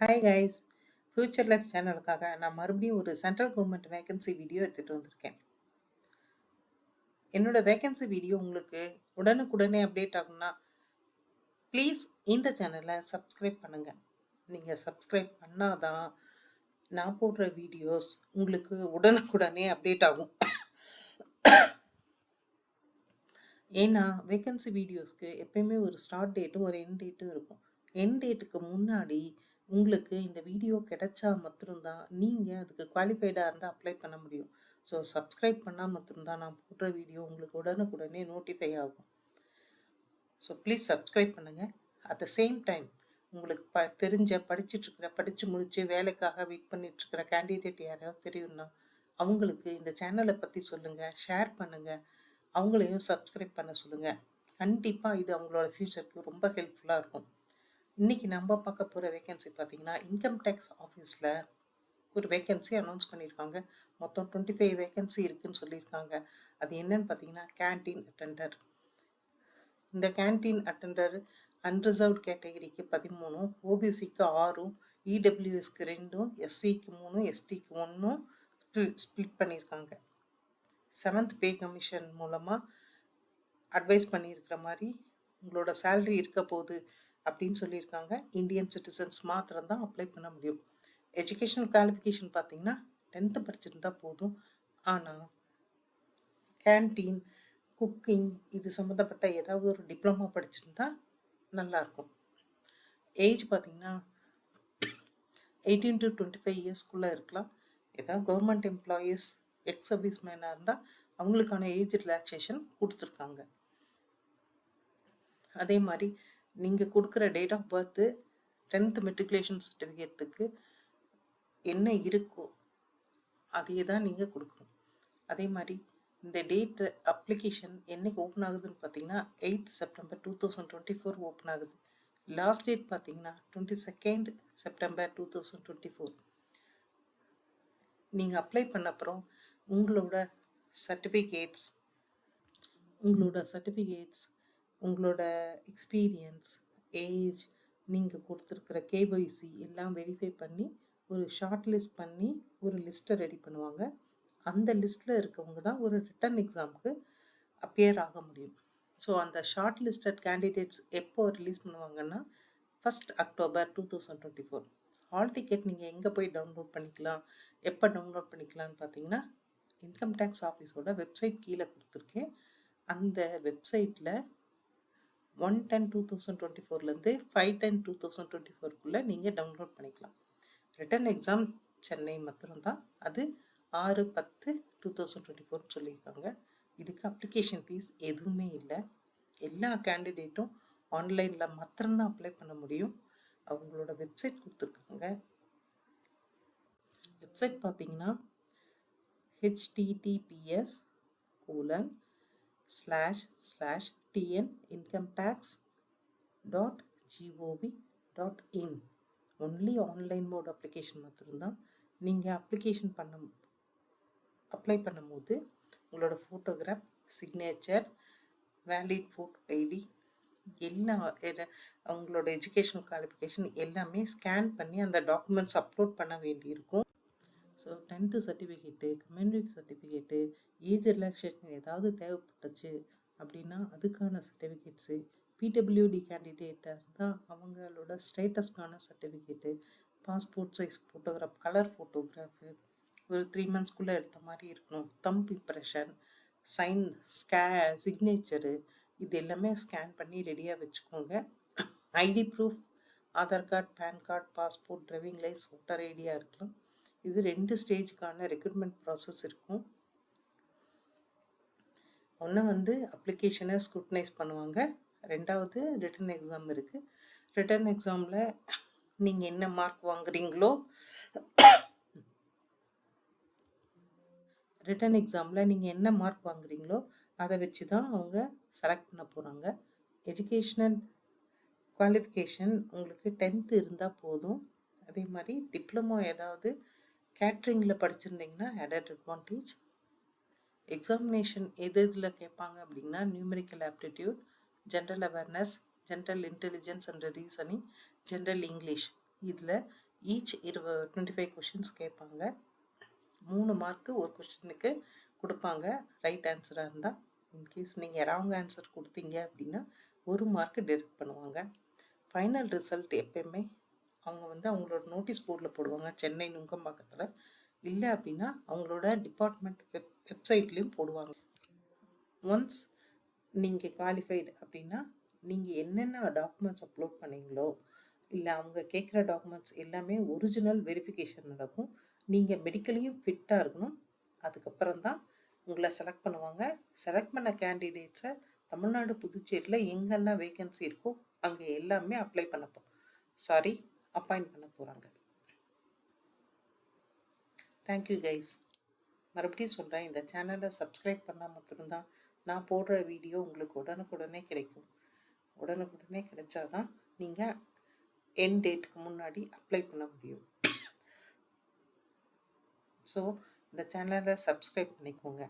Hi guys, future life சேனலுக்காக நான் மறுபடியும் ஒரு சென்ட்ரல் கவர்மெண்ட் வேகன்சி வீடியோ எடுத்துகிட்டு வந்திருக்கேன். என்னோட வேகன்சி வீடியோ உங்களுக்கு உடனுக்குடனே அப்டேட் ஆகணும்னா ப்ளீஸ் இந்த சேனலை சப்ஸ்கிரைப் பண்ணுங்கள். நீங்கள் சப்ஸ்கிரைப் பண்ணாதான் நான் போடுற வீடியோஸ் உங்களுக்கு உடனுக்குடனே அப்டேட் ஆகும். ஏன்னா வேகன்சி வீடியோஸ்க்கு எப்பயுமே ஒரு ஸ்டார்ட் டேட்டும் ஒரு எண்ட் டேட்டும் இருக்கும். எண்ட் டேட்டுக்கு முன்னாடி உங்களுக்கு இந்த வீடியோ கிடைச்சா மட்டும்தான் நீங்கள் அதுக்கு குவாலிஃபைடாக இருந்தால் அப்ளை பண்ண முடியும். ஸோ சப்ஸ்கிரைப் பண்ணால் மட்டும்தான் நான் போடுற வீடியோ உங்களுக்கு உடனுக்குடனே நோட்டிஃபை ஆகும். ஸோ ப்ளீஸ் சப்ஸ்கிரைப் பண்ணுங்கள். அட் த சேம் டைம் உங்களுக்கு படித்து முடித்து வேலைக்காக வெயிட் பண்ணிகிட்ருக்கிற கேண்டிடேட் யாராவது தெரியும்னா அவங்களுக்கு இந்த சேனலை பற்றி சொல்லுங்கள், ஷேர் பண்ணுங்கள், அவங்களையும் சப்ஸ்கிரைப் பண்ண சொல்லுங்கள். கண்டிப்பாக இது அவங்களோட ஃப்யூச்சருக்கு ரொம்ப ஹெல்ப்ஃபுல்லாக இருக்கும். இன்றைக்கி நம்ம பார்க்க போகிற வேகன்சி பார்த்திங்கன்னா, இன்கம் டேக்ஸ் ஆஃபீஸில் ஒரு வேகன்சி அனௌன்ஸ் பண்ணியிருக்காங்க. மொத்தம் 25 வேகன்சி இருக்குதுன்னு சொல்லியிருக்காங்க. அது என்னன்னு பார்த்தீங்கன்னா, கேன்டீன் அட்டெண்டர். இந்த கேன்டீன் அட்டெண்டர் அன்ரிசர்வ்ட் கேட்டகரிக்கு 13, ஓபிசிக்கு 6, இடபிள்யூஎஸ்க்கு 2, எஸ்சிக்கு 3, எஸ்டிக்கு 1 ஸ்ப்ளிட் பண்ணியிருக்காங்க. 7th பே கமிஷன் மூலமாக அட்வைஸ் பண்ணியிருக்கிற மாதிரி உங்களோட சேல்ரி இருக்க போகுது அப்படின்னு சொல்லியிருக்காங்க. இந்தியன் சிட்டிசன்ஸ் மாத்திரம் தான் அப்ளை பண்ண முடியும். எஜுகேஷனல் குவாலிஃபிகேஷன் பார்த்தீங்கன்னா 10th படிச்சிருந்தா போதும். ஆனால் கேன்டீன், குக்கிங் இது சம்மந்தப்பட்ட ஏதாவது ஒரு டிப்ளமா படிச்சிருந்தா நல்லாயிருக்கும். ஏஜ் பார்த்திங்கன்னா 18 to 25 இயர்ஸ்க்குள்ளே இருக்கலாம். ஏதாவது கவர்மெண்ட் எம்ப்ளாயீஸ், எக்ஸ் சர்வீஸ் மேனாக இருந்தால் அவங்களுக்கான ஏஜ் ரிலாக்ஸேஷன் கொடுத்துருக்காங்க. அதே மாதிரி நீங்கள் கொடுக்குற date of birth 10th matriculation சர்டிஃபிகேட்டுக்கு என்ன இருக்கோ அதே தான் நீங்கள் கொடுக்கணும். அதே மாதிரி இந்த டேட் அப்ளிகேஷன் என்றைக்கு ஓப்பன் ஆகுதுன்னு பார்த்தீங்கன்னா 8th September 2024 ஓப்பன் ஆகுது. லாஸ்ட் டேட் பார்த்தீங்கன்னா 22nd September 2024. நீங்கள் அப்ளை பண்ண அப்புறம் உங்களோட சர்டிஃபிகேட்ஸ், உங்களோட எக்ஸ்பீரியன்ஸ், ஏஜ், நீங்கள் கொடுத்துருக்குற கேஒய்சி எல்லாம் வெரிஃபை பண்ணி ஒரு ஷார்ட் லிஸ்ட் பண்ணி ஒரு லிஸ்ட்டை ரெடி பண்ணுவாங்க. அந்த லிஸ்ட்டில் இருக்கவங்க தான் ஒரு ரிட்டன் எக்ஸாமுக்கு அப்பியர் ஆக முடியும். ஸோ அந்த ஷார்ட் லிஸ்டட் கேண்டிடேட்ஸ் எப்போ ரிலீஸ் பண்ணுவாங்கன்னா 1st October 2024. ஹால் டிக்கெட் நீங்கள் எங்கே போய் டவுன்லோட் பண்ணிக்கலாம், எப்போ டவுன்லோட் பண்ணிக்கலான்னு பார்த்தீங்கன்னா, இன்கம் டேக்ஸ் ஆஃபீஸோட வெப்சைட் கீழே கொடுத்துருக்கேன். அந்த வெப்சைட்டில் 1/10/2024லேருந்து 5/10/2024க்குள்ளே நீங்கள் டவுன்லோட் பண்ணிக்கலாம். ரிட்டன் எக்ஸாம் சென்னை மாத்திரம்தான், அது 6/10/2024 சொல்லியிருக்காங்க. இதுக்கு அப்ளிகேஷன் ஃபீஸ் எதுவுமே இல்லை. எல்லா கேண்டிடேட்டும் ஆன்லைனில் மாத்திரம்தான் அப்ளை பண்ண முடியும். அவங்களோட வெப்சைட் கொடுத்துருக்காங்க. வெப்சைட் பார்த்தீங்கன்னா https://tnincometax.gov.in. Only online mode application மாத்திரம்தான். நீங்கள் அப்ளை பண்ணும்போது உங்களோட photograph, signature, valid photo ID எல்லாம், அவங்களோட எஜுகேஷனல் குவாலிஃபிகேஷன் எல்லாமே ஸ்கேன் பண்ணி அந்த டாக்குமெண்ட்ஸ் அப்லோட் பண்ண வேண்டியிருக்கும். So 10th certificate, community certificate, age relaxation ஏதாவது தேவைப்பட்டுச்சு அப்படின்னா அதுக்கான சர்டிஃபிகேட்ஸு, பிடபிள்யூடி கேண்டிடேட்டாக இருந்தால் அவங்களோட ஸ்டேட்டஸ்க்கான certificate, passport size photograph, colour photograph ஒரு 3 monthsக்குள்ளே எடுத்த மாதிரி இருக்கணும், தம்ப் இம்ப்ரெஷன், சிக்னேச்சரு இது எல்லாமே ஸ்கேன் பண்ணி ரெடியாக வச்சுக்கோங்க. ID proof, Aadhaar card, PAN card, passport, driving licence, voter ஐடியாக இருக்கலாம். இது 2 ஸ்டேஜுக்கான ரெக்ரூட்மெண்ட் ப்ராசஸ் இருக்கும். ஒன்று அப்ளிகேஷனை ஸ்க்ரூட்டனைஸ் பண்ணுவாங்க, 2வது ரிட்டன் எக்ஸாம் இருக்குது. ரிட்டன் எக்ஸாமில் நீங்கள் என்ன மார்க் வாங்குறீங்களோ அதை வச்சு தான் அவங்க செலக்ட் பண்ண போகிறாங்க. எஜுகேஷ்னல் குவாலிஃபிகேஷன் உங்களுக்கு 10th இருந்தால் போதும். அதே மாதிரி டிப்ளமோ ஏதாவது கேட்ரிங்கில் படிச்சிருந்தீங்கன்னா ஆடட் அட்வான்டேஜ். எக்ஸாமினேஷன் இதில் கேட்பாங்க அப்படின்னா numerical aptitude, general awareness, general intelligence and reasoning, general English. இதில் ஈச் 25 கொஷின்ஸ் கேட்பாங்க. 3 மார்க்கு ஒரு கொஷினுக்கு கொடுப்பாங்க ரைட் ஆன்சராக இருந்தால். இன்கேஸ் நீங்கள் ராங் ஆன்சர் கொடுத்தீங்க அப்படின்னா 1 மார்க்கு டிடெக்ட் பண்ணுவாங்க. ஃபைனல் ரிசல்ட் எப்பயுமே அவங்க வந்து அவங்களோட நோட்டீஸ் போர்டில் போடுவாங்க சென்னை நுங்கம்பாக்கத்தில். இல்லை அப்படின்னா அவங்களோட டிபார்ட்மெண்ட் வெப்சைட்லேயும் போடுவாங்க. ஒன்ஸ் நீங்கள் குவாலிஃபைடு அப்படின்னா நீங்கள் என்னென்ன டாக்குமெண்ட்ஸ் அப்லோட் பண்ணீங்களோ இல்லை அவங்க கேட்குற டாக்குமெண்ட்ஸ் எல்லாமே ஒரிஜினல் வெரிஃபிகேஷன் நடக்கும். நீங்கள் மெடிக்கலையும் ஃபிட்டாக இருக்கணும். அதுக்கப்புறம் தான் உங்களை செலக்ட் பண்ணுவாங்க. செலக்ட் பண்ண கேண்டிடேட்ஸை தமிழ்நாடு புதுச்சேரியில் எங்கெல்லாம் வேகன்சி இருக்கோ அங்கே எல்லாமே அப்பாயிண்ட் பண்ண போகிறாங்க. Thank you guys. மறுபடியும் சொல்கிறேன், இந்த சேனலை சப்ஸ்கிரைப் பண்ணால் மட்டும்தான் நான் போடுற வீடியோ உங்களுக்கு உடனுக்குடனே கிடைக்கும். உடனுக்குடனே கிடைச்சாதான் நீங்கள் எண்ட் டேட்டுக்கு முன்னாடி அப்ளை பண்ண முடியும். ஸோ இந்த சேனலை சப்ஸ்கிரைப் பண்ணிக்கோங்க.